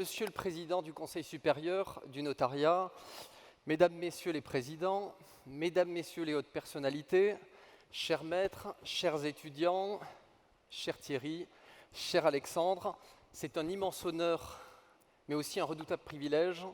Monsieur le Président du Conseil supérieur du notariat, Mesdames, Messieurs les présidents, Mesdames, Messieurs les hautes personnalités, chers maîtres, chers étudiants, cher Thierry, cher Alexandre, c'est un immense honneur, mais aussi un redoutable privilège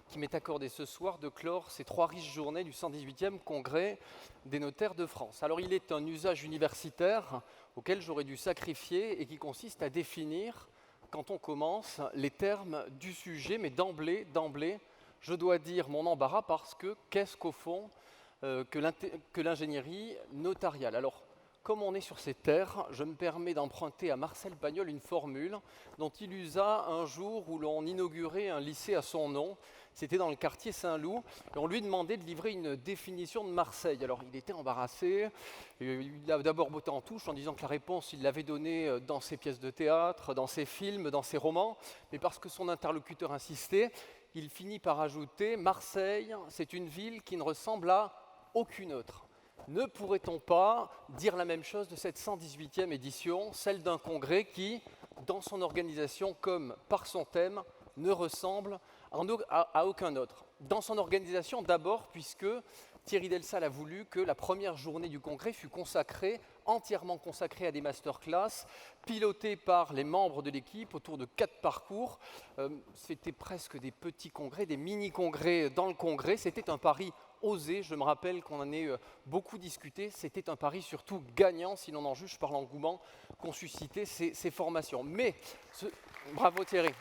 qui m'est accordé ce soir de clore ces 3 riches journées du 118e Congrès des notaires de France. Alors il est un usage universitaire auquel j'aurais dû sacrifier et qui consiste à définir, quand on commence, les termes du sujet, mais d'emblée, je dois dire mon embarras parce que qu'est-ce qu'au fond que l'ingénierie notariale? Alors, comme on est sur ces terres, je me permets d'emprunter à Marcel Pagnol une formule dont il usa un jour où l'on inaugurait un lycée à son nom. C'était dans le quartier Saint-Loup, et on lui demandait de livrer une définition de Marseille. Alors il était embarrassé, il a d'abord botté en touche en disant que la réponse, il l'avait donnée dans ses pièces de théâtre, dans ses films, dans ses romans, mais parce que son interlocuteur insistait, il finit par ajouter « Marseille, c'est une ville qui ne ressemble à aucune autre ». Ne pourrait-on pas dire la même chose de cette 118e édition, celle d'un congrès qui, dans son organisation comme par son thème, ne ressemble à aucun autre? Dans son organisation d'abord, puisque Thierry Delsal a voulu que la première journée du congrès fût entièrement consacrée à des masterclass, pilotées par les membres de l'équipe autour de 4 parcours. C'était presque des petits congrès, des mini-congrès dans le congrès. C'était un pari osé, je me rappelle qu'on en ait beaucoup discuté. C'était un pari surtout gagnant, si l'on en juge par l'engouement qu'ont suscité ces formations. Bravo Thierry.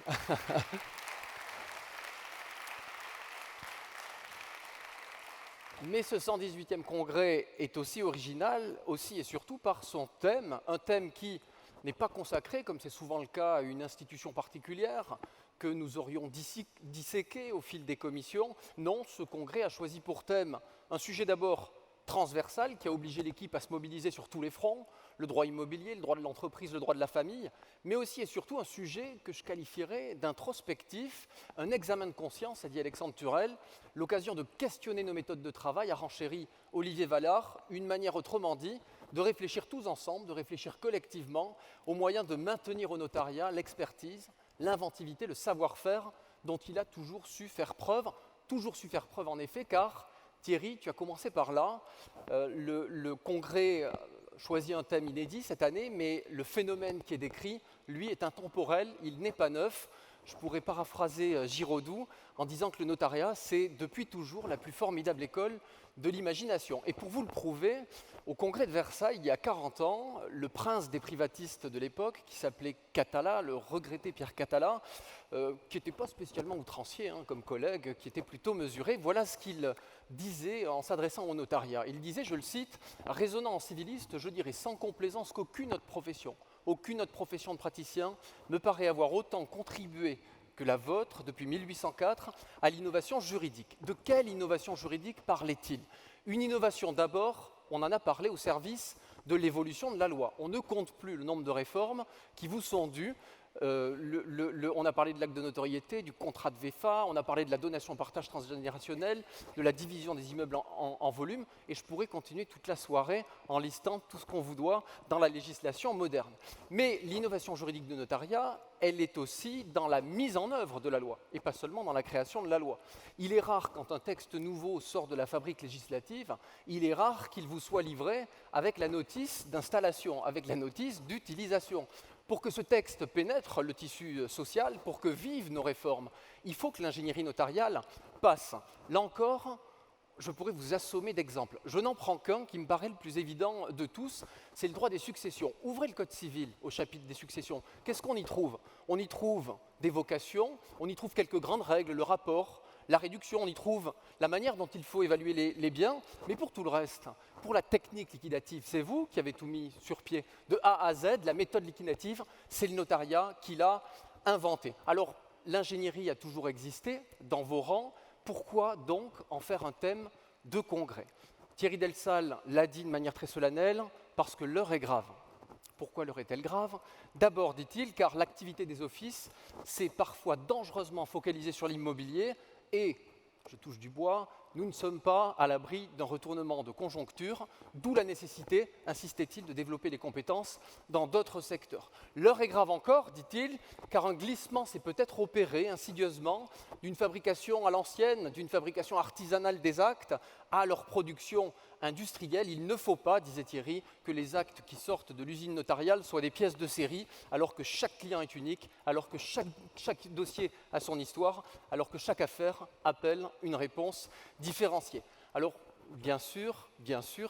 Mais ce 118e congrès est aussi original, aussi et surtout par son thème, un thème qui n'est pas consacré, comme c'est souvent le cas, à une institution particulière, que nous aurions disséqué au fil des commissions. Non, ce congrès a choisi pour thème un sujet d'abord transversal qui a obligé l'équipe à se mobiliser sur tous les fronts, le droit immobilier, le droit de l'entreprise, le droit de la famille, mais aussi et surtout un sujet que je qualifierais d'introspectif, un examen de conscience, a dit Alexandre Turel, l'occasion de questionner nos méthodes de travail, a renchéri Olivier Vallard, une manière autrement dit de réfléchir tous ensemble, de réfléchir collectivement aux moyens de maintenir au notariat l'expertise, l'inventivité, le savoir-faire dont il a toujours su faire preuve en effet, car Thierry, tu as commencé par là, le congrès choisit un thème inédit cette année, mais le phénomène qui est décrit, lui, est intemporel, il n'est pas neuf. Je pourrais paraphraser Giraudoux en disant que le notariat, c'est depuis toujours la plus formidable école de l'imagination. Et pour vous le prouver, au congrès de Versailles, il y a 40 ans, le prince des privatistes de l'époque, qui s'appelait Catala, le regretté Pierre Catala, qui n'était pas spécialement outrancier comme collègue, qui était plutôt mesuré, voilà ce qu'il disait en s'adressant au notariat. Il disait, je le cite, « Raisonnant en civiliste, je dirais sans complaisance qu'aucune autre profession de praticien me paraît avoir autant contribué que la vôtre depuis 1804 à l'innovation juridique. » De quelle innovation juridique parlait-il? Une innovation d'abord, on en a parlé, au service de l'évolution de la loi. On ne compte plus le nombre de réformes qui vous sont dues. On a parlé de l'acte de notoriété, du contrat de VEFA, on a parlé de la donation-partage transgénérationnelle, de la division des immeubles en volume, et je pourrais continuer toute la soirée en listant tout ce qu'on vous doit dans la législation moderne. Mais l'innovation juridique de notariat, elle est aussi dans la mise en œuvre de la loi, et pas seulement dans la création de la loi. Il est rare, quand un texte nouveau sort de la fabrique législative, il est rare qu'il vous soit livré avec la notice d'installation, avec la notice d'utilisation. Pour que ce texte pénètre le tissu social, pour que vivent nos réformes, il faut que l'ingénierie notariale passe. Là encore, je pourrais vous assommer d'exemples. Je n'en prends qu'un qui me paraît le plus évident de tous, c'est le droit des successions. Ouvrez le Code civil au chapitre des successions. Qu'est-ce qu'on y trouve? On y trouve des vocations, on y trouve quelques grandes règles, le rapport, la réduction, on y trouve la manière dont il faut évaluer les biens, mais pour tout le reste, pour la technique liquidative, c'est vous qui avez tout mis sur pied. De A à Z, la méthode liquidative, c'est le notariat qui l'a inventée. Alors, l'ingénierie a toujours existé dans vos rangs, pourquoi donc en faire un thème de congrès? Thierry Delsal l'a dit de manière très solennelle, parce que l'heure est grave. Pourquoi l'heure est-elle grave? D'abord, dit-il, car l'activité des offices s'est parfois dangereusement focalisée sur l'immobilier et, je touche du bois, nous ne sommes pas à l'abri d'un retournement de conjoncture, d'où la nécessité, insistait-il, de développer les compétences dans d'autres secteurs. L'heure est grave encore, dit-il, car un glissement s'est peut-être opéré insidieusement d'une fabrication à l'ancienne, d'une fabrication artisanale des actes à leur production industrielle. Il ne faut pas, disait Thierry, que les actes qui sortent de l'usine notariale soient des pièces de série, alors que chaque client est unique, alors que chaque dossier a son histoire, alors que chaque affaire appelle une réponse différenciée. Alors, bien sûr,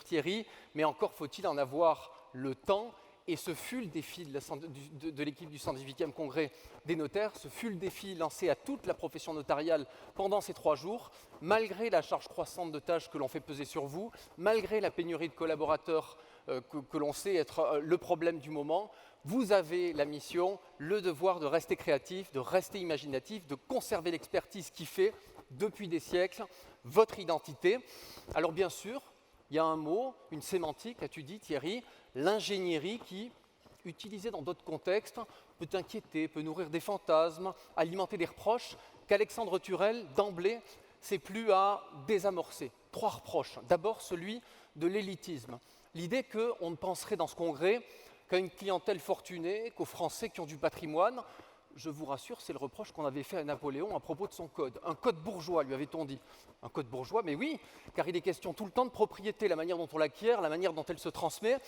Thierry, mais encore faut-il en avoir le temps. Et ce fut le défi de l'équipe du 118e Congrès des notaires, ce fut le défi lancé à toute la profession notariale pendant ces 3 jours, malgré la charge croissante de tâches que l'on fait peser sur vous, malgré la pénurie de collaborateurs que l'on sait être le problème du moment. Vous avez la mission, le devoir de rester créatif, de rester imaginatif, de conserver l'expertise qui fait, depuis des siècles, votre identité. Alors bien sûr, il y a un mot, une sémantique, as-tu dit Thierry, l'ingénierie qui, utilisée dans d'autres contextes, peut inquiéter, peut nourrir des fantasmes, alimenter des reproches, qu'Alexandre Turel, d'emblée, s'est plus à désamorcer. 3 reproches. D'abord, celui de l'élitisme. L'idée qu'on ne penserait dans ce congrès qu'à une clientèle fortunée, qu'aux Français qui ont du patrimoine. Je vous rassure, c'est le reproche qu'on avait fait à Napoléon à propos de son code. Un code bourgeois, lui avait-on dit. Un code bourgeois, mais oui, car il est question tout le temps de propriété, la manière dont on l'acquiert, la manière dont elle se transmet.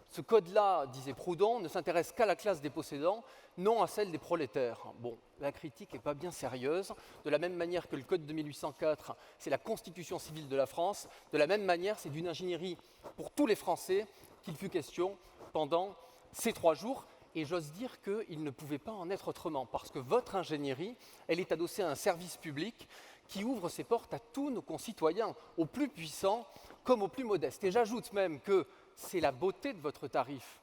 Ce code-là, disait Proudhon, ne s'intéresse qu'à la classe des possédants, non à celle des prolétaires. Bon, la critique n'est pas bien sérieuse. De la même manière que le code de 1804, c'est la constitution civile de la France, de la même manière, c'est d'une ingénierie pour tous les Français qu'il fut question pendant ces 3 jours. Et j'ose dire qu'il ne pouvait pas en être autrement, parce que votre ingénierie, elle est adossée à un service public qui ouvre ses portes à tous nos concitoyens, aux plus puissants comme aux plus modestes. Et j'ajoute même que c'est la beauté de votre tarif.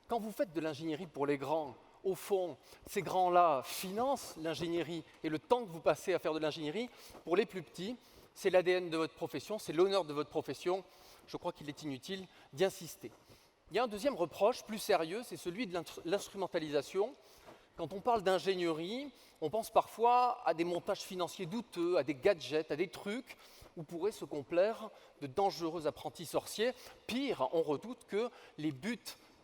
Quand vous faites de l'ingénierie pour les grands, au fond, ces grands-là financent l'ingénierie et le temps que vous passez à faire de l'ingénierie, pour les plus petits, c'est l'ADN de votre profession, c'est l'honneur de votre profession. Je crois qu'il est inutile d'y insister. Il y a un deuxième reproche, plus sérieux, c'est celui de l'instrumentalisation. Quand on parle d'ingénierie, on pense parfois à des montages financiers douteux, à des gadgets, à des trucs où pourraient se complaire de dangereux apprentis sorciers. Pire, on redoute que les buts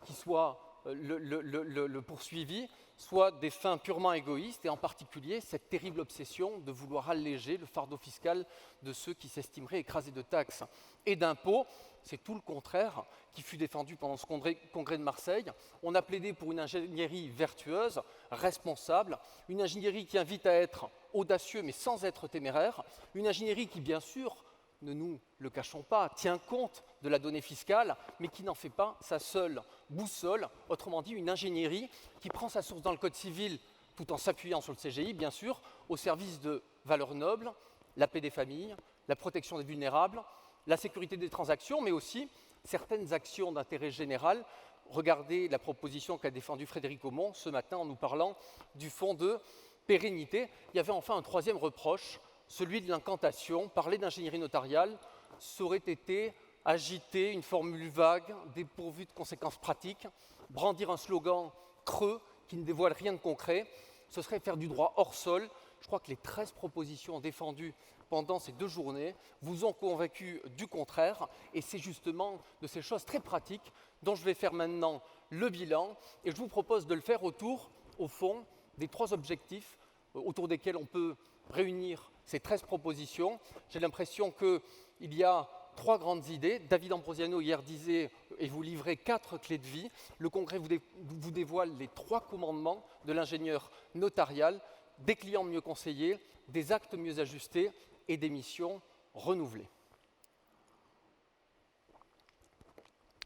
qui soient le poursuivi soient des fins purement égoïstes, et en particulier cette terrible obsession de vouloir alléger le fardeau fiscal de ceux qui s'estimeraient écrasés de taxes et d'impôts. C'est tout le contraire qui fut défendu pendant ce congrès de Marseille. On a plaidé pour une ingénierie vertueuse, responsable, une ingénierie qui invite à être audacieux mais sans être téméraire, une ingénierie qui, bien sûr, ne nous le cachons pas, tient compte de la donnée fiscale, mais qui n'en fait pas sa seule boussole, autrement dit une ingénierie qui prend sa source dans le Code civil tout en s'appuyant sur le CGI, bien sûr, au service de valeurs nobles, la paix des familles, la protection des vulnérables, la sécurité des transactions, mais aussi certaines actions d'intérêt général. Regardez la proposition qu'a défendue Frédéric Aumont ce matin en nous parlant du fonds de pérennité. Il y avait enfin un 3e reproche, celui de l'incantation. Parler d'ingénierie notariale, ça aurait été agiter une formule vague, dépourvue de conséquences pratiques, brandir un slogan creux qui ne dévoile rien de concret. Ce serait faire du droit hors sol. Je crois que les 13 propositions défendues pendant ces 2 journées vous ont convaincu du contraire, et c'est justement de ces choses très pratiques dont je vais faire maintenant le bilan, et je vous propose de le faire autour, au fond, des 3 objectifs autour desquels on peut réunir ces 13 propositions. J'ai l'impression qu'il y a 3 grandes idées. David Ambrosiano hier disait, et vous livrez 4 clés de vie. Le Congrès vous dévoile les 3 commandements de l'ingénieur notarial: des clients mieux conseillés, des actes mieux ajustés et des missions renouvelées.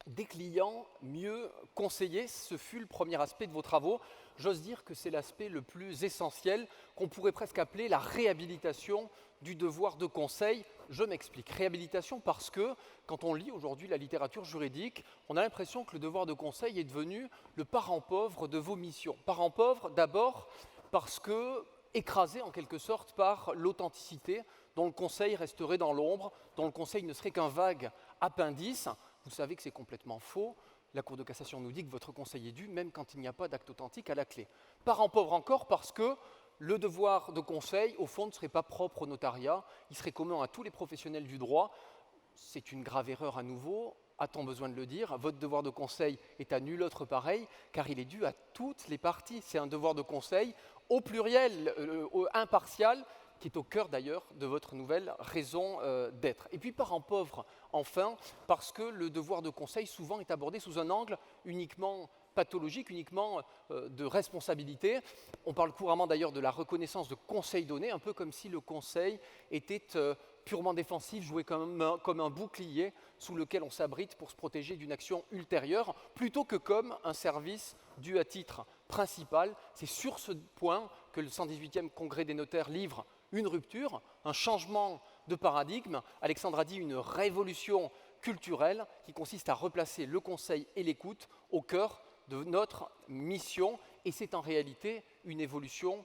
Des clients mieux conseillés, ce fut le premier aspect de vos travaux. J'ose dire que c'est l'aspect le plus essentiel, qu'on pourrait presque appeler la réhabilitation du devoir de conseil. Je m'explique. Réhabilitation parce que, quand on lit aujourd'hui la littérature juridique, on a l'impression que le devoir de conseil est devenu le parent pauvre de vos missions. Parent pauvre, d'abord, parce que écrasé en quelque sorte par l'authenticité, dont le conseil resterait dans l'ombre, dont le conseil ne serait qu'un vague appendice. Vous savez que c'est complètement faux. La Cour de cassation nous dit que votre conseil est dû, même quand il n'y a pas d'acte authentique à la clé. Parent pauvre encore parce que, le devoir de conseil, au fond, ne serait pas propre au notariat, il serait commun à tous les professionnels du droit. C'est une grave erreur à nouveau, a-t-on besoin de le dire? Votre devoir de conseil est à nul autre pareil, car il est dû à toutes les parties. C'est un devoir de conseil au pluriel, impartial, qui est au cœur d'ailleurs de votre nouvelle raison d'être. Et puis parent pauvre, enfin, parce que le devoir de conseil souvent est abordé sous un angle uniquement pathologique, uniquement de responsabilité. On parle couramment d'ailleurs de la reconnaissance de conseil donné, un peu comme si le conseil était purement défensif, joué comme un bouclier sous lequel on s'abrite pour se protéger d'une action ultérieure, plutôt que comme un service dû à titre principal. C'est sur ce point que le 118e Congrès des notaires livre une rupture, un changement de paradigme. Alexandre a dit une révolution culturelle qui consiste à replacer le conseil et l'écoute au cœur de notre mission, et c'est en réalité une évolution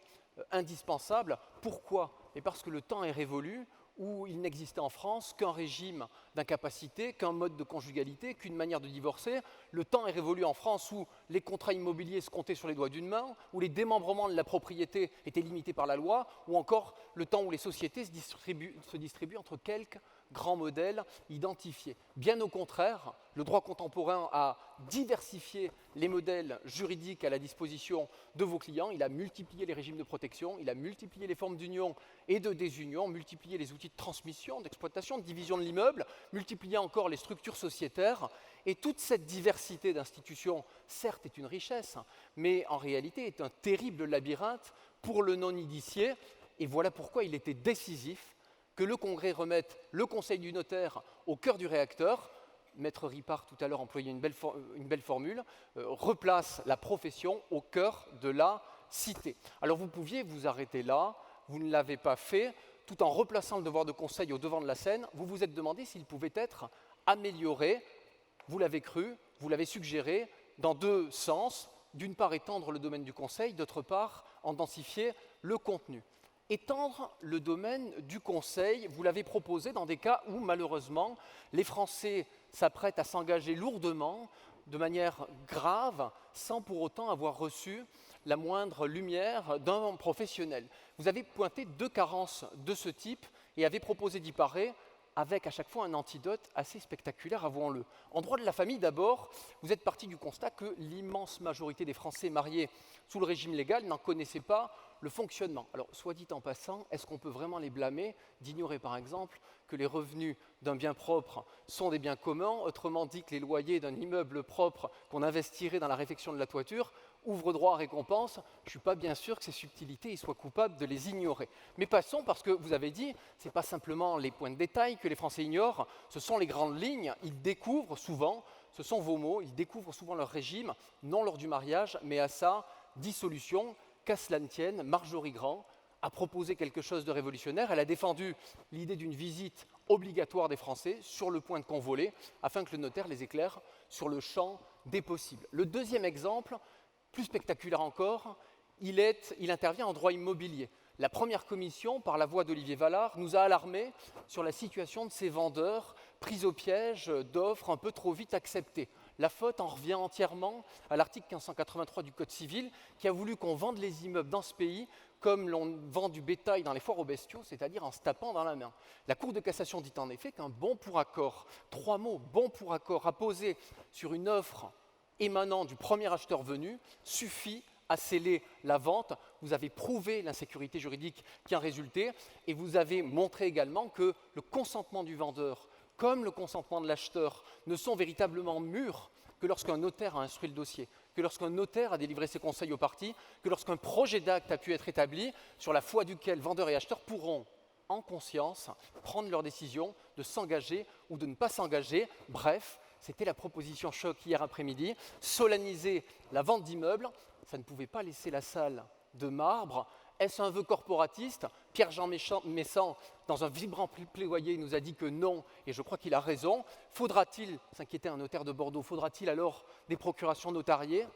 indispensable. Pourquoi? Et parce que le temps est révolu, où il n'existait en France qu'un régime d'incapacité, qu'un mode de conjugalité, qu'une manière de divorcer. Le temps est révolu en France où les contrats immobiliers se comptaient sur les doigts d'une main, où les démembrements de la propriété étaient limités par la loi, ou encore le temps où les sociétés se distribuent entre quelques grands modèles identifiés. Bien au contraire, le droit contemporain a diversifié les modèles juridiques à la disposition de vos clients, il a multiplié les régimes de protection, il a multiplié les formes d'union et de désunion, multiplié les outils de transmission, d'exploitation, de division de l'immeuble, multiplié encore les structures sociétaires. Et toute cette diversité d'institutions, certes, est une richesse, mais en réalité est un terrible labyrinthe pour le non-initié. Et voilà pourquoi il était décisif que le Congrès remette le conseil du notaire au cœur du réacteur. Maître Ripart, tout à l'heure, employait une belle formule, replace la profession au cœur de la cité. Alors vous pouviez vous arrêter là, vous ne l'avez pas fait, tout en replaçant le devoir de conseil au devant de la scène, vous vous êtes demandé s'il pouvait être amélioré. Vous l'avez cru, vous l'avez suggéré, dans deux sens. D'une part, étendre le domaine du conseil, d'autre part, en densifier le contenu. Étendre le domaine du conseil, vous l'avez proposé dans des cas où, malheureusement, les Français s'apprêtent à s'engager lourdement, de manière grave, sans pour autant avoir reçu la moindre lumière d'un professionnel. Vous avez pointé deux carences de ce type et avez proposé d'y parer avec à chaque fois un antidote assez spectaculaire, avouons-le. En droit de la famille, d'abord, vous êtes parti du constat que l'immense majorité des Français mariés sous le régime légal n'en connaissaient pas le fonctionnement. Alors, soit dit en passant, est-ce qu'on peut vraiment les blâmer d'ignorer, par exemple, que les revenus d'un bien propre sont des biens communs, autrement dit que les loyers d'un immeuble propre qu'on investirait dans la réfection de la toiture ouvrent droit à récompense? Je ne suis pas bien sûr que ces subtilités ils soient coupables de les ignorer. Mais passons, parce que vous avez dit, ce n'est pas simplement les points de détail que les Français ignorent, ce sont les grandes lignes. Ils découvrent souvent, ce sont vos mots, ils découvrent souvent leur régime, non lors du mariage, mais à sa dissolution. Qu'à cela ne tienne, Marjorie Grand a proposé quelque chose de révolutionnaire. Elle a défendu l'idée d'une visite obligatoire des Français sur le point de convoler, afin que le notaire les éclaire sur le champ des possibles. Le deuxième exemple, plus spectaculaire encore, il intervient en droit immobilier. La première commission, par la voix d'Olivier Vallard, nous a alarmés sur la situation de ces vendeurs pris au piège d'offres un peu trop vite acceptées. La faute en revient entièrement à l'article 1583 du Code civil qui a voulu qu'on vende les immeubles dans ce pays comme l'on vend du bétail dans les foires aux bestiaux, c'est-à-dire en se tapant dans la main. La Cour de cassation dit en effet qu'un bon pour accord, trois mots, bon pour accord, apposé sur une offre émanant du premier acheteur venu, suffit à sceller la vente. Vous avez prouvé l'insécurité juridique qui en résultait et vous avez montré également que le consentement du vendeur comme le consentement de l'acheteur ne sont véritablement mûrs que lorsqu'un notaire a instruit le dossier, que lorsqu'un notaire a délivré ses conseils aux parties, que lorsqu'un projet d'acte a pu être établi sur la foi duquel vendeur et acheteur pourront, en conscience, prendre leur décision de s'engager ou de ne pas s'engager. Bref, c'était la proposition choc hier après-midi, solenniser la vente d'immeubles, ça ne pouvait pas laisser la salle de marbre. Est-ce un vœu corporatiste? Pierre-Jean Messant, dans un vibrant plaidoyer, nous a dit que non, et je crois qu'il a raison. Faudra-t-il, s'inquiétait un notaire de Bordeaux, faudra-t-il alors des procurations notariées?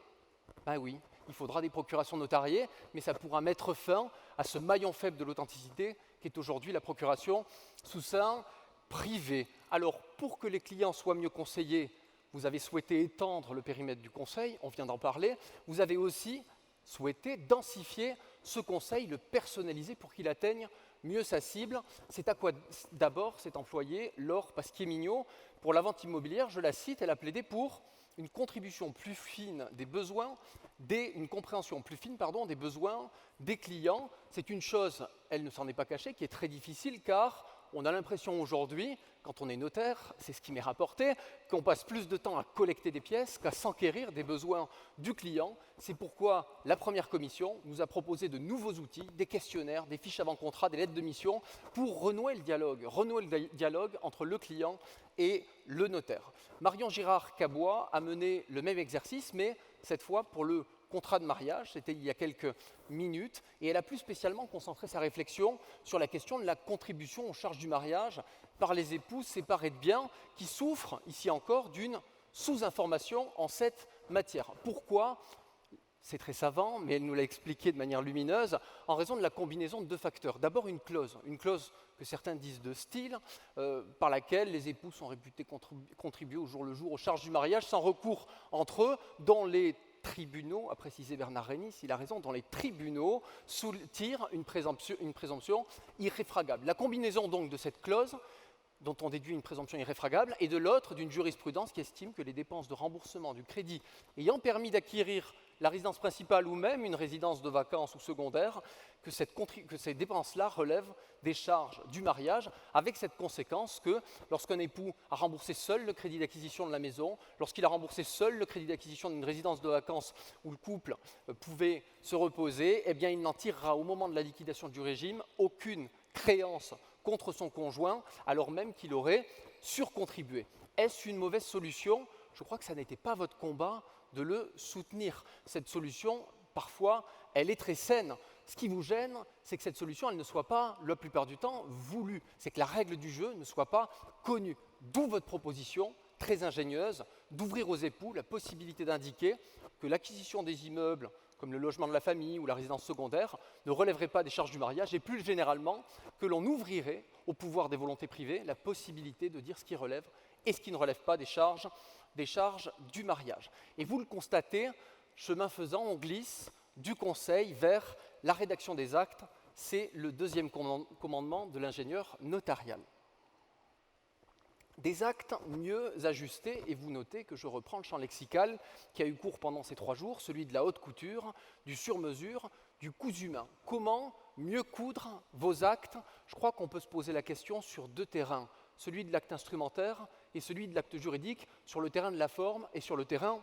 Ben oui, il faudra des procurations notariées, mais ça pourra mettre fin à ce maillon faible de l'authenticité qui est aujourd'hui la procuration sous seing privé. Alors, pour que les clients soient mieux conseillés, vous avez souhaité étendre le périmètre du conseil, on vient d'en parler. Vous avez aussi souhaité densifier ce conseil, le personnaliser pour qu'il atteigne mieux sa cible. C'est à quoi d'abord s'est employé Laure Pasquier-Mignot. Pour la vente immobilière, je la cite, elle a plaidé pour une contribution plus fine des besoins, une compréhension plus fine des besoins des clients. C'est une chose, elle ne s'en est pas cachée, qui est très difficile car on a l'impression aujourd'hui, quand on est notaire, c'est ce qui m'est rapporté, qu'on passe plus de temps à collecter des pièces qu'à s'enquérir des besoins du client. C'est pourquoi la première commission nous a proposé de nouveaux outils, des questionnaires, des fiches avant-contrat, des lettres de mission, pour renouer le dialogue entre le client et le notaire. Marion Girard-Cabois a mené le même exercice, mais cette fois pour le contrat de mariage, c'était il y a quelques minutes, et elle a plus spécialement concentré sa réflexion sur la question de la contribution aux charges du mariage par les époux séparés de biens qui souffrent, ici encore, d'une sous-information en cette matière. Pourquoi ? C'est très savant, mais elle nous l'a expliqué de manière lumineuse, en raison de la combinaison de deux facteurs. D'abord une clause que certains disent de style, par laquelle les époux sont réputés contribuer au jour le jour aux charges du mariage sans recours entre eux, dont les tribunaux, a précisé Bernard Rénis, il a raison, dans les tribunaux tirent une présomption irréfragable. La combinaison donc de cette clause, dont on déduit une présomption irréfragable, et de l'autre d'une jurisprudence qui estime que les dépenses de remboursement du crédit ayant permis d'acquérir la résidence principale ou même une résidence de vacances ou secondaire, que ces dépenses-là relèvent des charges du mariage, avec cette conséquence que lorsqu'un époux a remboursé seul le crédit d'acquisition de la maison, lorsqu'il a remboursé seul le crédit d'acquisition d'une résidence de vacances où le couple pouvait se reposer, eh bien il n'en tirera au moment de la liquidation du régime aucune créance contre son conjoint, alors même qu'il aurait surcontribué. Est-ce une mauvaise solution ? Je crois que ça n'était pas votre combat de le soutenir. Cette solution, parfois, elle est très saine. Ce qui vous gêne, c'est que cette solution, elle ne soit pas, la plupart du temps, voulue. C'est que la règle du jeu ne soit pas connue. D'où votre proposition, très ingénieuse, d'ouvrir aux époux la possibilité d'indiquer que l'acquisition des immeubles, comme le logement de la famille ou la résidence secondaire, ne relèverait pas des charges du mariage, et plus généralement, que l'on ouvrirait au pouvoir des volontés privées la possibilité de dire ce qui relève et ce qui ne relève pas des charges du mariage. Et vous le constatez, chemin faisant, on glisse du conseil vers la rédaction des actes. C'est le deuxième commandement de l'ingénieur notarial. Des actes mieux ajustés, et vous notez que je reprends le champ lexical qui a eu cours pendant ces 3 jours, celui de la haute couture, du sur-mesure, du cousu main. Comment mieux coudre vos actes ? Je crois qu'on peut se poser la question sur 2 terrains, celui de l'acte instrumentaire et celui de l'acte juridique, sur le terrain de la forme et sur le terrain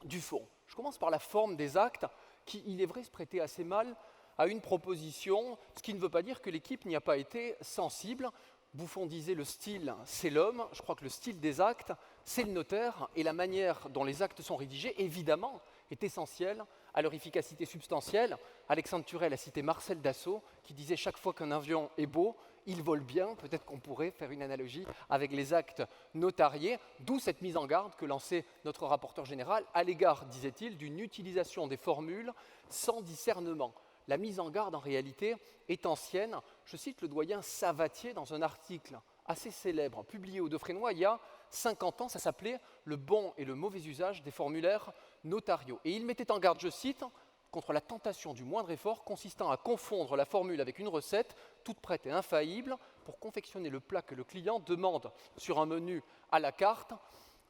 du fond. Je commence par la forme des actes, qui, il est vrai, se prêtait assez mal à une proposition, ce qui ne veut pas dire que l'équipe n'y a pas été sensible. Buffon disait le style, c'est l'homme. Je crois que le style des actes, c'est le notaire, et la manière dont les actes sont rédigés, évidemment, est essentielle à leur efficacité substantielle. Alexandre Turel a cité Marcel Dassault, qui disait « Chaque fois qu'un avion est beau, il vole bien ». Peut-être qu'on pourrait faire une analogie avec les actes notariés, d'où cette mise en garde que lançait notre rapporteur général à l'égard, disait-il, d'une utilisation des formules sans discernement. La mise en garde, en réalité, est ancienne. Je cite le doyen Savatier dans un article assez célèbre, publié au Defrénois il y a 50 ans. Ça s'appelait « Le bon et le mauvais usage des formulaires notariaux ». Et il mettait en garde, je cite, contre la tentation du moindre effort consistant à confondre la formule avec une recette toute prête et infaillible pour confectionner le plat que le client demande sur un menu à la carte.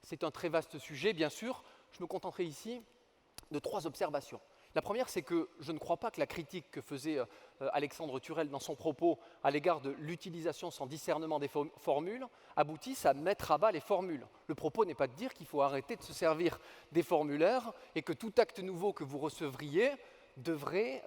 C'est un très vaste sujet, bien sûr. Je me contenterai ici de 3 observations. La première, c'est que je ne crois pas que la critique que faisait Alexandre Turel dans son propos à l'égard de l'utilisation sans discernement des formules aboutisse à mettre à bas les formules. Le propos n'est pas de dire qu'il faut arrêter de se servir des formulaires et que tout acte nouveau que vous recevriez devrait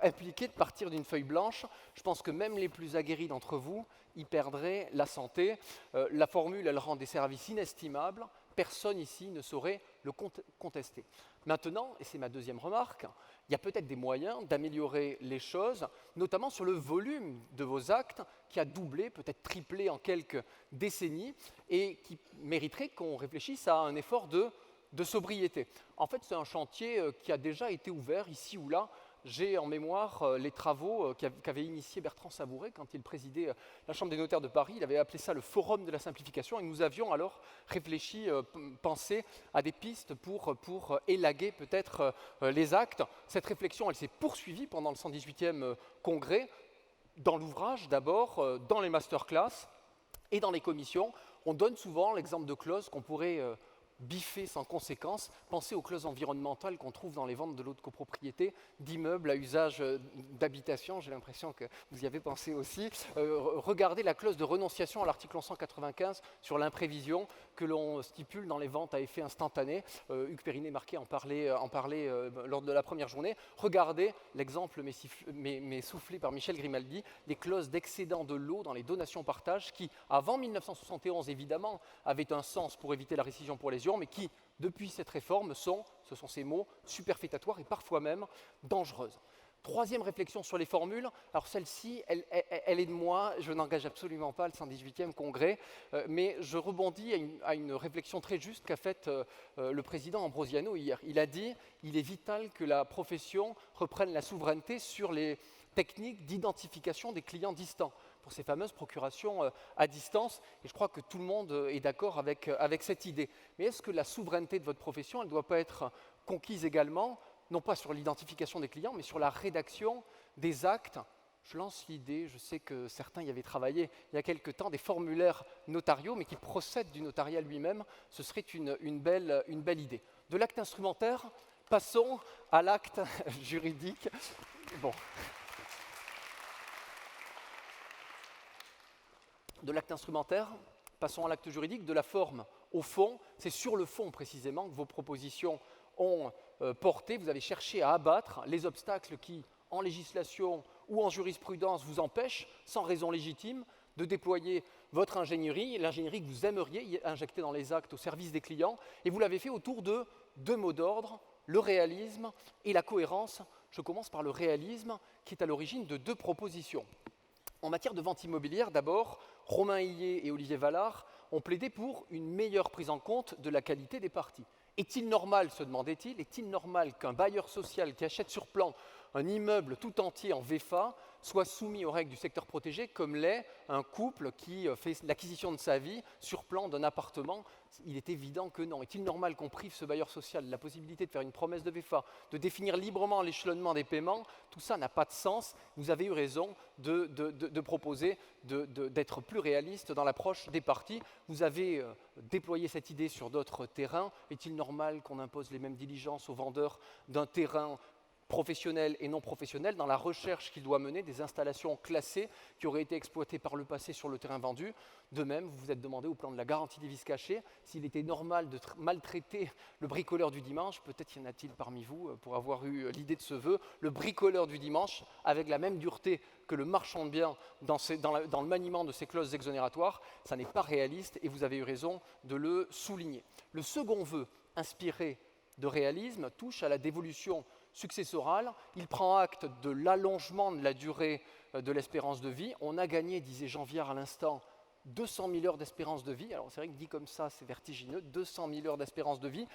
impliquer de partir d'une feuille blanche. Je pense que même les plus aguerris d'entre vous y perdraient la santé. La formule, elle rend des services inestimables. Personne ici ne saurait le contester. Maintenant, et c'est ma deuxième remarque, il y a peut-être des moyens d'améliorer les choses, notamment sur le volume de vos actes, qui a doublé, peut-être triplé en quelques décennies, et qui mériterait qu'on réfléchisse à un effort de sobriété. En fait, c'est un chantier qui a déjà été ouvert ici ou là j'ai en mémoire les travaux qu'avait initié Bertrand Savouret quand il présidait la Chambre des notaires de Paris. Il avait appelé ça le Forum de la simplification et nous avions alors réfléchi, pensé à des pistes pour élaguer peut-être les actes. Cette réflexion, elle s'est poursuivie pendant le 118e congrès, dans l'ouvrage d'abord, dans les masterclass et dans les commissions. On donne souvent l'exemple de clauses qu'on pourrait biffer sans conséquence. Pensez aux clauses environnementales qu'on trouve dans les ventes de lots de copropriété, d'immeubles à usage d'habitation. J'ai l'impression que vous y avez pensé aussi. Regardez la clause de renonciation à l'article 195 sur l'imprévision que l'on stipule dans les ventes à effet instantané. Hugues Périnet-Marquet en parlait lors de la première journée. Regardez l'exemple mais soufflé par Michel Grimaldi, les clauses d'excédent de lot dans les donations-partage qui, avant 1971 évidemment, avaient un sens pour éviter la récision pour lésion, mais qui, depuis cette réforme, ce sont ces mots, superfétatoires et parfois même dangereuses. Troisième réflexion sur les formules, alors celle-ci, elle est de moi, je n'engage absolument pas le 118e congrès, mais je rebondis à une réflexion très juste qu'a faite le président Ambrosiano hier. Il a dit « il est vital que la profession reprenne la souveraineté sur les techniques d'identification des clients distants » pour ces fameuses procurations à distance, et je crois que tout le monde est d'accord avec cette idée. Mais est-ce que la souveraineté de votre profession, elle ne doit pas être conquise également, non pas sur l'identification des clients, mais sur la rédaction des actes? Je lance l'idée, je sais que certains y avaient travaillé il y a quelque temps, des formulaires notariaux, mais qui procèdent du notariat lui-même, ce serait une belle idée. De l'acte instrumentaire, passons à l'acte juridique. Bon. De l'acte instrumentaire, passons à l'acte juridique, de la forme au fond. C'est sur le fond précisément que vos propositions ont porté. Vous avez cherché à abattre les obstacles qui, en législation ou en jurisprudence, vous empêchent, sans raison légitime, de déployer votre ingénierie, l'ingénierie que vous aimeriez injecter dans les actes au service des clients. Et vous l'avez fait autour de deux mots d'ordre, le réalisme et la cohérence. Je commence par le réalisme, qui est à l'origine de deux propositions. En matière de vente immobilière, d'abord, Romain Hillier et Olivier Vallard ont plaidé pour une meilleure prise en compte de la qualité des parties. Est-il normal, se demandait-il, est-il normal qu'un bailleur social qui achète sur plan un immeuble tout entier en VFA soit soumis aux règles du secteur protégé comme l'est un couple qui fait l'acquisition de sa vie sur plan d'un appartement? Il est évident que non. Est-il normal qu'on prive ce bailleur social de la possibilité de faire une promesse de VFA, de définir librement l'échelonnement des paiements? Tout ça n'a pas de sens. Vous avez eu raison de proposer d'être plus réaliste dans l'approche des parties. Vous avez déployé cette idée sur d'autres terrains. Est-il normal qu'on impose les mêmes diligences aux vendeurs d'un terrain professionnel et non professionnel dans la recherche qu'il doit mener des installations classées qui auraient été exploitées par le passé sur le terrain vendu? De même, vous vous êtes demandé au plan de la garantie des vices cachés s'il était normal de maltraiter le bricoleur du dimanche. Peut-être y en a-t-il parmi vous pour avoir eu l'idée de ce vœu, le bricoleur du dimanche avec la même dureté que le marchand de biens dans le maniement de ces clauses exonératoires. Ça n'est pas réaliste et vous avez eu raison de le souligner. Le second vœu, inspiré de réalisme, touche à la dévolution successorale. Il prend acte de l'allongement de la durée de l'espérance de vie. On a gagné, disait Jean Viard à l'instant, 200 000 heures d'espérance de vie. Alors c'est vrai que dit comme ça, c'est vertigineux, 200 000 heures d'espérance de vie,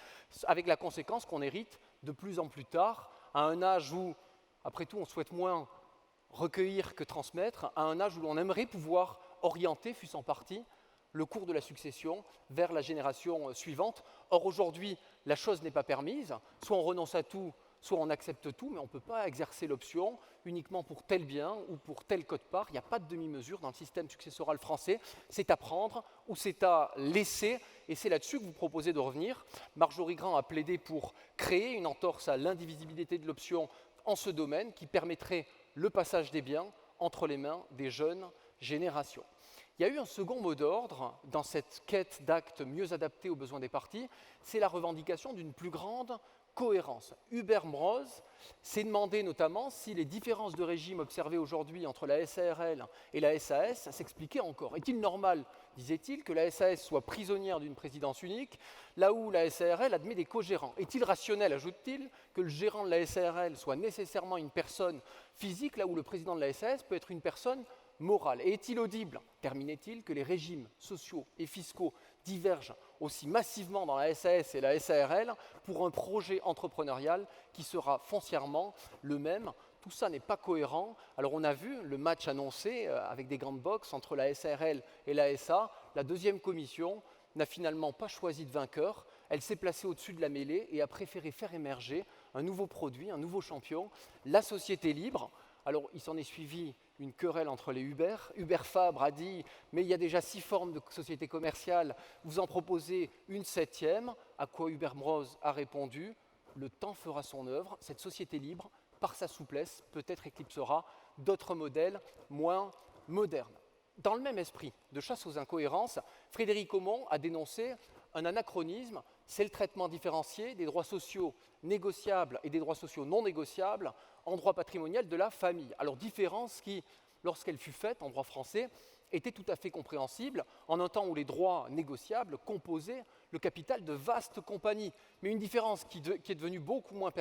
avec la conséquence qu'on hérite de plus en plus tard, à un âge où, après tout, on souhaite moins recueillir que transmettre, à un âge où l'on aimerait pouvoir orienter, fût-ce en partie, le cours de la succession vers la génération suivante. Or aujourd'hui, la chose n'est pas permise, soit on renonce à tout, soit on accepte tout, mais on ne peut pas exercer l'option uniquement pour tel bien ou pour tel quote-part. Il n'y a pas de demi-mesure dans le système successoral français. C'est à prendre ou c'est à laisser, et c'est là-dessus que vous proposez de revenir. Marjorie Grand a plaidé pour créer une entorse à l'indivisibilité de l'option en ce domaine qui permettrait le passage des biens entre les mains des jeunes générations. Il y a eu un second mot d'ordre dans cette quête d'actes mieux adaptés aux besoins des parties, c'est la revendication d'une plus grande cohérence. Hubert Broz s'est demandé notamment si les différences de régime observées aujourd'hui entre la SARL et la SAS s'expliquaient encore. Est-il normal, disait-il, que la SAS soit prisonnière d'une présidence unique, là où la SARL admet des co-gérants? Est-il rationnel, ajoute-t-il, que le gérant de la SARL soit nécessairement une personne physique, là où le président de la SAS peut être une personne morale? Et est-il audible, terminait-il, que les régimes sociaux et fiscaux divergent aussi massivement dans la SAS et la SARL pour un projet entrepreneurial qui sera foncièrement le même. Tout ça n'est pas cohérent. Alors on a vu le match annoncé avec des grandes boxes entre la SARL et la SA. La deuxième commission n'a finalement pas choisi de vainqueur. Elle s'est placée au-dessus de la mêlée et a préféré faire émerger un nouveau produit, un nouveau champion, la société libre. Alors il s'en est suivi une querelle entre les Uber. Uber Fabre a dit « mais il y a déjà 6 formes de sociétés commerciales, vous en proposez une 7e », à quoi Uber Bros a répondu « le temps fera son œuvre, cette société libre, par sa souplesse, peut-être éclipsera d'autres modèles moins modernes ». Dans le même esprit de chasse aux incohérences, Frédéric Aumont a dénoncé un anachronisme, c'est le traitement différencié des droits sociaux négociables et des droits sociaux non négociables en droit patrimonial de la famille. Alors différence qui, lorsqu'elle fut faite en droit français, était tout à fait compréhensible en un temps où les droits négociables composaient le capital de vastes compagnies. Mais une différence qui est devenue beaucoup moins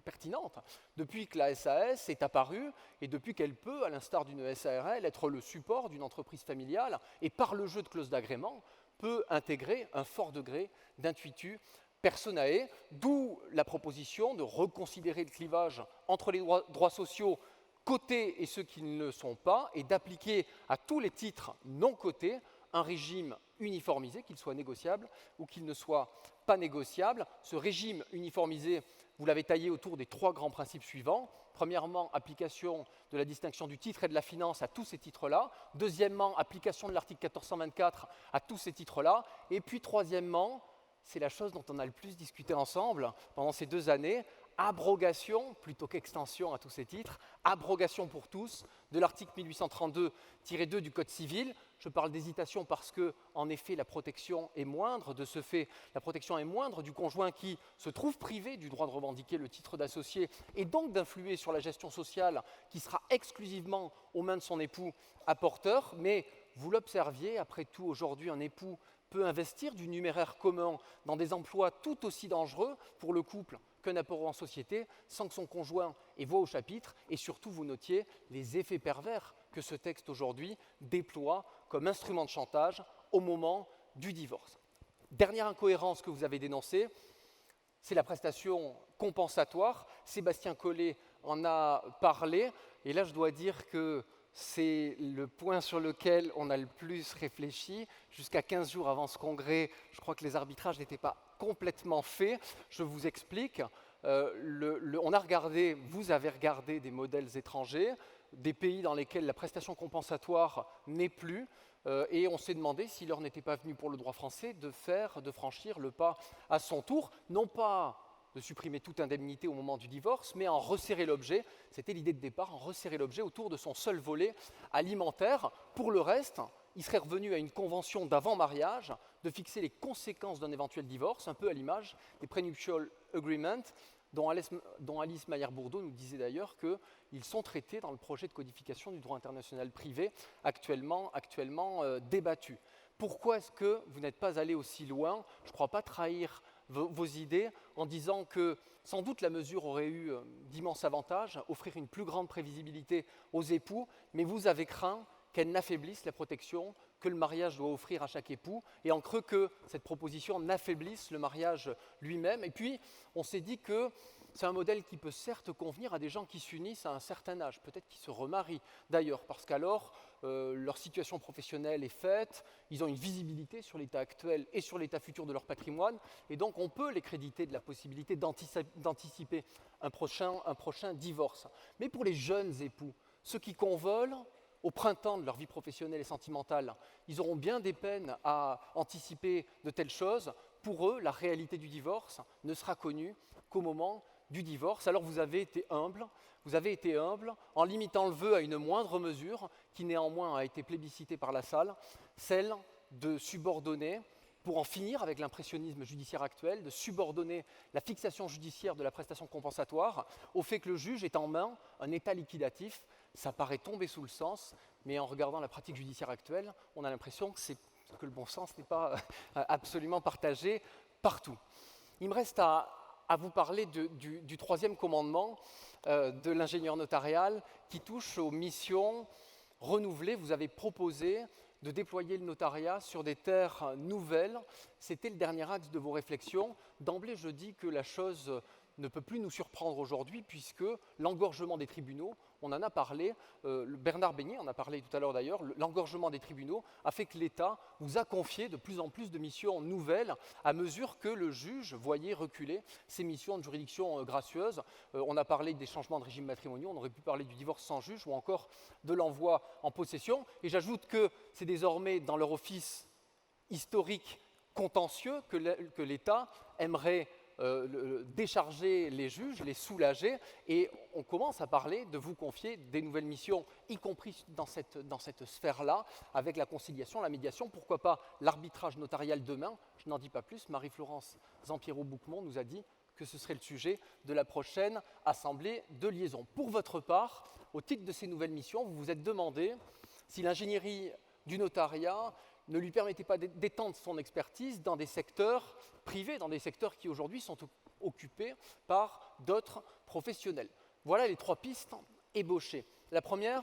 pertinente depuis que la SAS est apparue et depuis qu'elle peut, à l'instar d'une SARL, être le support d'une entreprise familiale et par le jeu de clauses d'agrément peut intégrer un fort degré d'intuitu personae, d'où la proposition de reconsidérer le clivage entre les droits sociaux cotés et ceux qui ne le sont pas, et d'appliquer à tous les titres non cotés un régime uniformisé, qu'il soit négociable ou qu'il ne soit pas négociable. Ce régime uniformisé, vous l'avez taillé autour des 3 grands principes suivants. Premièrement, application de la distinction du titre et de la finance à tous ces titres-là. Deuxièmement, application de l'article 1424 à tous ces titres-là. Et puis troisièmement, c'est la chose dont on a le plus discuté ensemble pendant ces 2 années, abrogation, plutôt qu'extension à tous ces titres, abrogation pour tous de l'article 1832-2 du Code civil. Je parle d'hésitation parce que, en effet, la protection est moindre. De ce fait, la protection est moindre du conjoint qui se trouve privé du droit de revendiquer le titre d'associé et donc d'influer sur la gestion sociale qui sera exclusivement aux mains de son époux apporteur. Mais vous l'observiez, après tout, aujourd'hui, un époux peut investir du numéraire commun dans des emplois tout aussi dangereux pour le couple qu'un apport en société sans que son conjoint ait voix au chapitre, et surtout vous notiez les effets pervers que ce texte aujourd'hui déploie comme instrument de chantage au moment du divorce. Dernière incohérence que vous avez dénoncée, c'est la prestation compensatoire. Sébastien Collet en a parlé, et là je dois dire que c'est le point sur lequel on a le plus réfléchi. Jusqu'à 15 jours avant ce congrès, je crois que les arbitrages n'étaient pas complètement faits. Je vous explique. On a regardé, vous avez regardé des modèles étrangers, des pays dans lesquels la prestation compensatoire n'est plus, et on s'est demandé si l'heure n'était pas venue pour le droit français de franchir le pas à son tour, non pas de supprimer toute indemnité au moment du divorce, mais en resserrer l'objet. C'était l'idée de départ, en resserrer l'objet autour de son seul volet alimentaire. Pour le reste, il serait revenu à une convention d'avant-mariage de fixer les conséquences d'un éventuel divorce, un peu à l'image des prenuptial agreements, dont Alice Maillard-Bourdeau nous disait d'ailleurs qu'ils sont traités dans le projet de codification du droit international privé actuellement débattu. Pourquoi est-ce que vous n'êtes pas allé aussi loin? Je ne crois pas trahir vos idées en disant que sans doute la mesure aurait eu d'immenses avantages, offrir une plus grande prévisibilité aux époux, mais vous avez craint qu'elle n'affaiblisse la protection que le mariage doit offrir à chaque époux, et en creux que cette proposition n'affaiblisse le mariage lui-même. Et puis, on s'est dit que c'est un modèle qui peut certes convenir à des gens qui s'unissent à un certain âge, peut-être qui se remarient d'ailleurs, parce qu'alors, leur situation professionnelle est faite, ils ont une visibilité sur l'état actuel et sur l'état futur de leur patrimoine, et donc on peut les créditer de la possibilité d'anticiper un prochain divorce. Mais pour les jeunes époux, ceux qui convolent au printemps de leur vie professionnelle et sentimentale, ils auront bien des peines à anticiper de telles choses. Pour eux, la réalité du divorce ne sera connue qu'au moment du divorce. Alors vous avez été humble en limitant le vœu à une moindre mesure, qui néanmoins a été plébiscitée par la salle, celle de subordonner, pour en finir avec l'impressionnisme judiciaire actuel, de subordonner la fixation judiciaire de la prestation compensatoire au fait que le juge ait en main un état liquidatif. Ça paraît tomber sous le sens, mais en regardant la pratique judiciaire actuelle, on a l'impression que le bon sens n'est pas absolument partagé partout. Il me reste à vous parler du 3e commandement de l'ingénieur notarial qui touche aux missions renouvelées. Vous avez proposé de déployer le notariat sur des terres nouvelles. C'était le dernier axe de vos réflexions. D'emblée, je dis que la chose ne peut plus nous surprendre aujourd'hui puisque l'engorgement des tribunaux, on en a parlé, Bernard Beignet en a parlé tout à l'heure d'ailleurs, l'engorgement des tribunaux a fait que l'État vous a confié de plus en plus de missions nouvelles à mesure que le juge voyait reculer ses missions de juridiction gracieuse. On a parlé des changements de régime matrimoniaux, on aurait pu parler du divorce sans juge ou encore de l'envoi en possession. Et j'ajoute que c'est désormais dans leur office historique contentieux que l'État aimerait décharger les juges, les soulager, et on commence à parler de vous confier des nouvelles missions, y compris dans cette sphère-là, avec la conciliation, la médiation, pourquoi pas l'arbitrage notarial demain. Je n'en dis pas plus, Marie-Florence Zampiro-Bouquemont nous a dit que ce serait le sujet de la prochaine assemblée de liaison. Pour votre part, au titre de ces nouvelles missions, vous vous êtes demandé si l'ingénierie du notariat ne lui permettait pas d'étendre son expertise dans des secteurs privés, dans des secteurs qui aujourd'hui sont occupés par d'autres professionnels. Voilà les 3 pistes ébauchées. La première,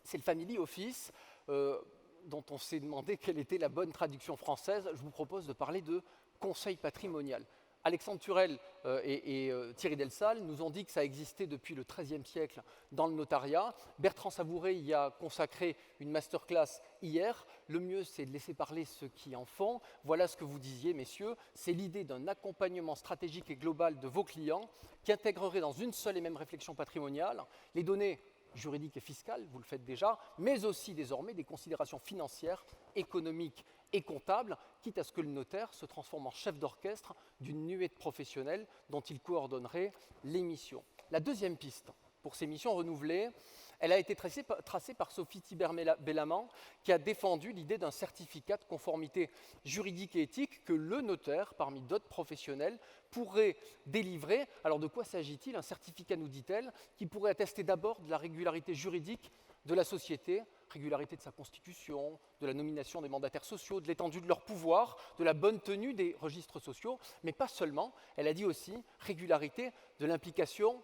c'est le family office, dont on s'est demandé quelle était la bonne traduction française. Je vous propose de parler de conseil patrimonial. Alexandre Turel et Thierry Delsal nous ont dit que ça existait depuis le XIIIe siècle dans le notariat. Bertrand Savouré y a consacré une masterclass hier. Le mieux, c'est de laisser parler ceux qui en font. Voilà ce que vous disiez, messieurs. C'est l'idée d'un accompagnement stratégique et global de vos clients qui intégrerait dans une seule et même réflexion patrimoniale les données juridiques et fiscales, vous le faites déjà, mais aussi désormais des considérations financières, économiques et comptables, quitte à ce que le notaire se transforme en chef d'orchestre d'une nuée de professionnels dont il coordonnerait les missions. La deuxième piste pour ces missions renouvelées, elle a été tracée par Sophie Thibert-Bellamant, qui a défendu l'idée d'un certificat de conformité juridique et éthique que le notaire, parmi d'autres professionnels, pourrait délivrer. Alors de quoi s'agit-il? Un certificat, nous dit-elle, qui pourrait attester d'abord de la régularité juridique de la société, régularité de sa constitution, de la nomination des mandataires sociaux, de l'étendue de leur pouvoir, de la bonne tenue des registres sociaux, mais pas seulement. Elle a dit aussi régularité de l'implication,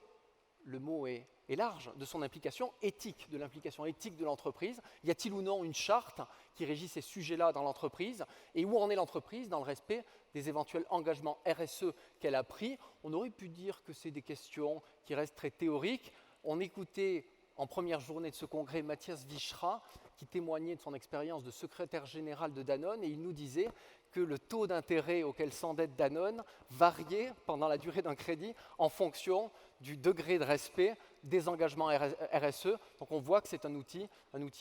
le mot est large, de son implication éthique, de l'implication éthique de l'entreprise. Y a-t-il ou non une charte qui régit ces sujets-là dans l'entreprise? Et où en est l'entreprise dans le respect des éventuels engagements RSE qu'elle a pris? On aurait pu dire que c'est des questions qui restent très théoriques. On écoutait en première journée de ce congrès Mathias Vichra, qui témoignait de son expérience de secrétaire général de Danone, et il nous disait que le taux d'intérêt auquel s'endette Danone variait pendant la durée d'un crédit en fonction du degré de respect des engagements RSE. Donc on voit que c'est un outil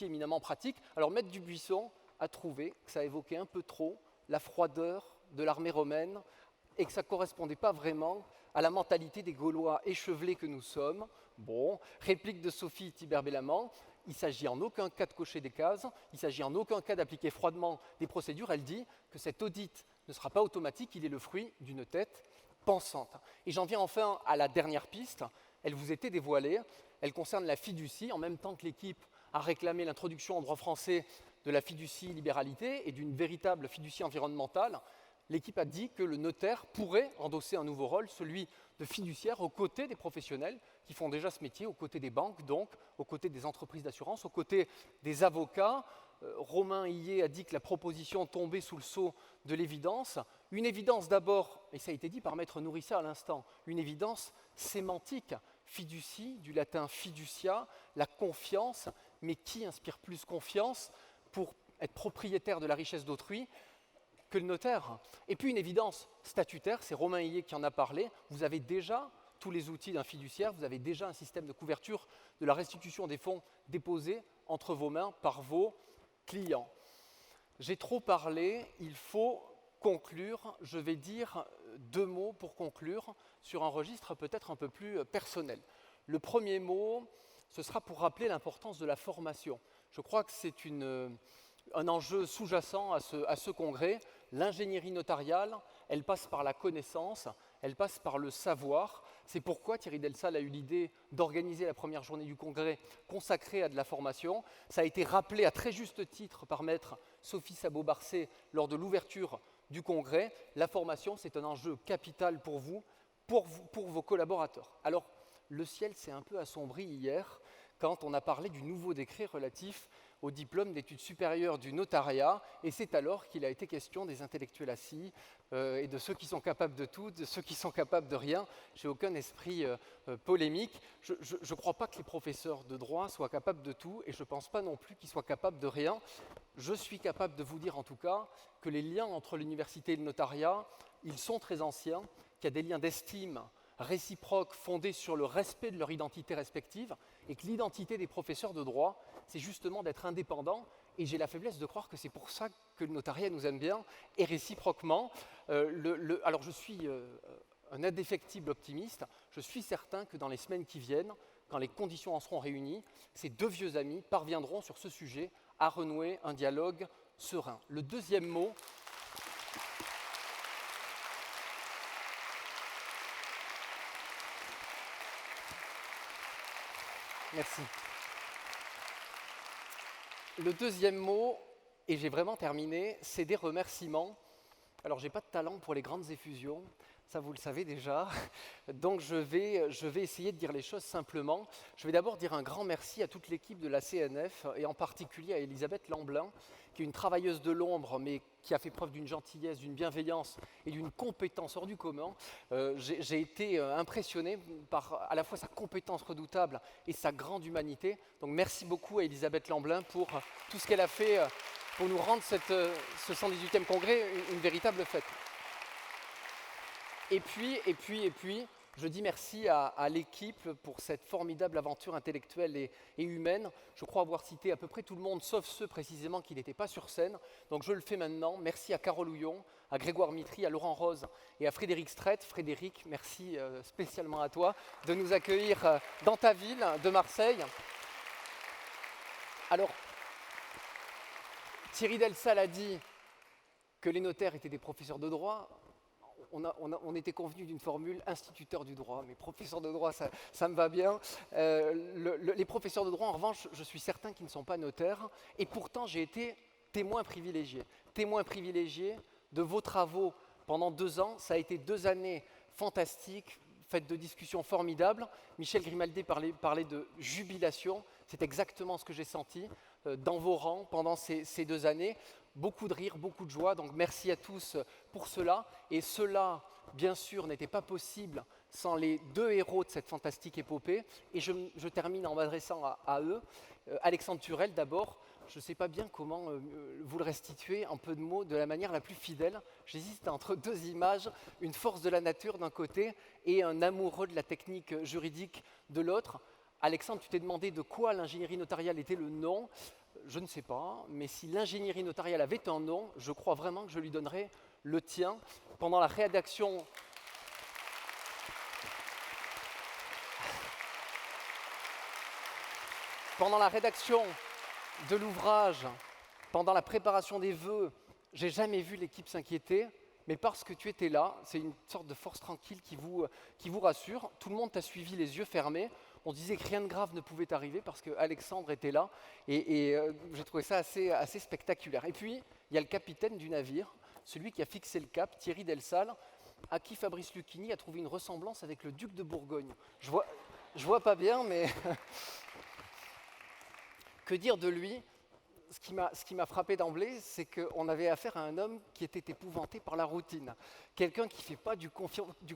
éminemment pratique. Alors Maître Dubuisson a trouvé que ça évoquait un peu trop la froideur de l'armée romaine et que ça ne correspondait pas vraiment à la mentalité des Gaulois échevelés que nous sommes. Bon, réplique de Sophie Thibert-Bellamant, il ne s'agit en aucun cas de cocher des cases, il ne s'agit en aucun cas d'appliquer froidement des procédures. Elle dit que cet audit ne sera pas automatique, il est le fruit d'une tête pensante. Et j'en viens enfin à la dernière piste, elle vous était dévoilée, elle concerne la fiducie, en même temps que l'équipe a réclamé l'introduction en droit français de la fiducie libéralité et d'une véritable fiducie environnementale. L'équipe a dit que le notaire pourrait endosser un nouveau rôle, celui de fiduciaire, aux côtés des professionnels qui font déjà ce métier, aux côtés des banques, donc, aux côtés des entreprises d'assurance, aux côtés des avocats. Romain Hillet a dit que la proposition tombait sous le sceau de l'évidence. Une évidence d'abord, et ça a été dit par Maître Nourissa à l'instant, une évidence sémantique. Fiducie, du latin fiducia, la confiance, mais qui inspire plus confiance pour être propriétaire de la richesse d'autrui que le notaire? Et puis une évidence statutaire, c'est Romain Hillet qui en a parlé, vous avez déjà tous les outils d'un fiduciaire, vous avez déjà un système de couverture de la restitution des fonds déposés entre vos mains par vos clients. J'ai trop parlé, il faut conclure. Je vais dire 2 mots pour conclure sur un registre peut-être un peu plus personnel. Le premier mot, ce sera pour rappeler l'importance de la formation. Je crois que c'est un enjeu sous-jacent à ce congrès. L'ingénierie notariale, elle passe par la connaissance, elle passe par le savoir. C'est pourquoi Thierry Delsal a eu l'idée d'organiser la première journée du congrès consacrée à de la formation. Ça a été rappelé à très juste titre par maître Sophie Sabot-Barcet lors de l'ouverture du congrès. La formation, c'est un enjeu capital pour vous, pour vos collaborateurs. Alors, le ciel s'est un peu assombri hier quand on a parlé du nouveau décret relatif au diplôme d'études supérieures du notariat, et c'est alors qu'il a été question des intellectuels assis et de ceux qui sont capables de tout, de ceux qui sont capables de rien. J'ai aucun esprit polémique. Je ne crois pas que les professeurs de droit soient capables de tout, et je ne pense pas non plus qu'ils soient capables de rien. Je suis capable de vous dire en tout cas que les liens entre l'université et le notariat, ils sont très anciens, qu'il y a des liens d'estime réciproques fondés sur le respect de leur identité respective, et que l'identité des professeurs de droit, c'est justement d'être indépendants, et j'ai la faiblesse de croire que c'est pour ça que le notariat nous aime bien, et réciproquement. Alors je suis un indéfectible optimiste, je suis certain que dans les semaines qui viennent, quand les conditions en seront réunies, ces deux vieux amis parviendront sur ce sujet à renouer un dialogue serein. Le deuxième mot, merci. Le deuxième mot, et j'ai vraiment terminé, c'est des remerciements. Alors, je n'ai pas de talent pour les grandes effusions, ça vous le savez déjà, donc je vais essayer de dire les choses simplement. Je vais d'abord dire un grand merci à toute l'équipe de la CNF, et en particulier à Elisabeth Lamblin, qui est une travailleuse de l'ombre, mais qui a fait preuve d'une gentillesse, d'une bienveillance et d'une compétence hors du commun. J'ai été impressionné par à la fois sa compétence redoutable et sa grande humanité. Donc merci beaucoup à Elisabeth Lamblin pour tout ce qu'elle a fait pour nous rendre ce 118e congrès une véritable fête. Et puis, je dis merci à l'équipe pour cette formidable aventure intellectuelle et humaine. Je crois avoir cité à peu près tout le monde, sauf ceux précisément qui n'étaient pas sur scène. Donc je le fais maintenant. Merci à Carole Houillon, à Grégoire Mitry, à Laurent Rose et à Frédéric Strett. Frédéric, merci spécialement à toi de nous accueillir dans ta ville de Marseille. Alors, Thierry Delsal a dit que les notaires étaient des professeurs de droit. On était convenu d'une formule instituteur du droit, mais professeur de droit, ça me va bien. Les professeurs de droit, en revanche, je suis certain qu'ils ne sont pas notaires, et pourtant j'ai été témoin privilégié de vos travaux pendant 2 ans. Ça a été 2 années fantastiques, faites de discussions formidables. Michel Grimaldi parlait de jubilation, c'est exactement ce que j'ai senti dans vos rangs pendant ces 2 années. Beaucoup de rire, beaucoup de joie, donc merci à tous pour cela. Et cela, bien sûr, n'était pas possible sans les 2 héros de cette fantastique épopée. Et je termine en m'adressant à eux. Alexandre Turel, d'abord, je ne sais pas bien comment vous le restituer en peu de mots de la manière la plus fidèle. J'hésite entre 2 images, une force de la nature d'un côté et un amoureux de la technique juridique de l'autre. Alexandre, tu t'es demandé de quoi l'ingénierie notariale était le nom. Je ne sais pas, mais si l'ingénierie notariale avait un nom, je crois vraiment que je lui donnerais le tien. Pendant la rédaction de l'ouvrage, pendant la préparation des vœux, j'ai jamais vu l'équipe s'inquiéter, mais parce que tu étais là, c'est une sorte de force tranquille qui vous rassure. Tout le monde t'a suivi les yeux fermés. On disait que rien de grave ne pouvait arriver parce qu'Alexandre était là, et j'ai trouvé ça assez spectaculaire. Et puis, il y a le capitaine du navire, celui qui a fixé le cap, Thierry Delsal, à qui Fabrice Lucchini a trouvé une ressemblance avec le duc de Bourgogne. Je vois pas bien, mais que dire de lui? Ce qui m'a frappé d'emblée, c'est qu'on avait affaire à un homme qui était épouvanté par la routine. Quelqu'un qui ne fait pas du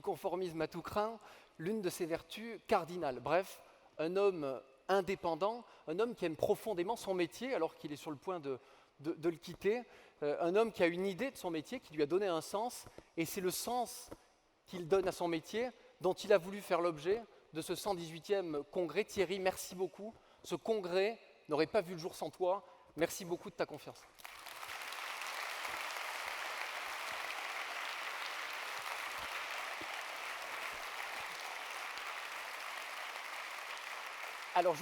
conformisme à tout craint l'une de ses vertus cardinales. Bref, un homme indépendant, un homme qui aime profondément son métier alors qu'il est sur le point de le quitter, un homme qui a une idée de son métier, qui lui a donné un sens, et c'est le sens qu'il donne à son métier dont il a voulu faire l'objet de ce 118e congrès. Thierry, merci beaucoup. Ce congrès n'aurait pas vu le jour sans toi. Merci beaucoup de ta confiance. Alors,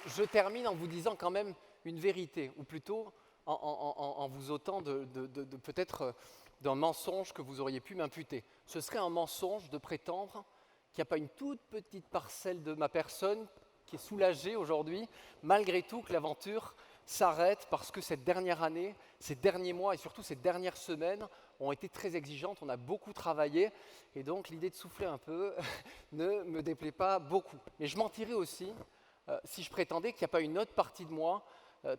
je termine en vous disant quand même une vérité, ou plutôt en vous ôtant peut-être d'un mensonge que vous auriez pu m'imputer. Ce serait un mensonge de prétendre qu'il n'y a pas une toute petite parcelle de ma personne qui est soulagée aujourd'hui, malgré tout que l'aventure s'arrête, parce que cette dernière année, ces derniers mois et surtout ces dernières semaines ont été très exigeantes. On a beaucoup travaillé, et donc l'idée de souffler un peu ne me déplaît pas beaucoup. Mais je mentirais aussi si je prétendais qu'il n'y a pas une autre partie de moi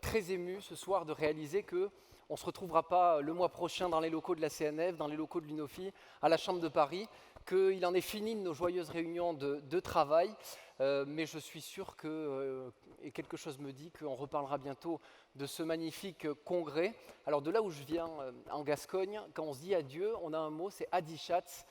très ému ce soir de réaliser que on ne se retrouvera pas le mois prochain dans les locaux de la CNF, dans les locaux de l'UNOFI, à la Chambre de Paris, qu'il en est fini de nos joyeuses réunions de travail, mais je suis sûr que, et quelque chose me dit qu'on reparlera bientôt de ce magnifique congrès. Alors de là où je viens, en Gascogne, quand on se dit adieu, on a un mot, c'est Adichatz.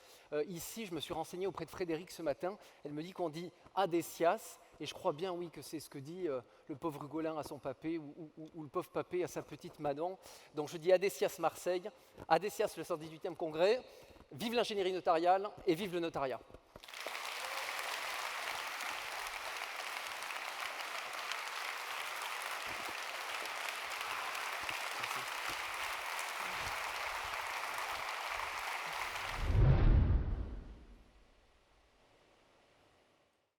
Ici, je me suis renseigné auprès de Frédéric ce matin, elle me dit qu'on dit Adesias, et je crois bien, oui, que c'est ce que dit le pauvre Hugolin à son papé ou le pauvre papé à sa petite Manon. Donc je dis Adesias Marseille, Adesias le 118e congrès, vive l'ingénierie notariale et vive le notariat.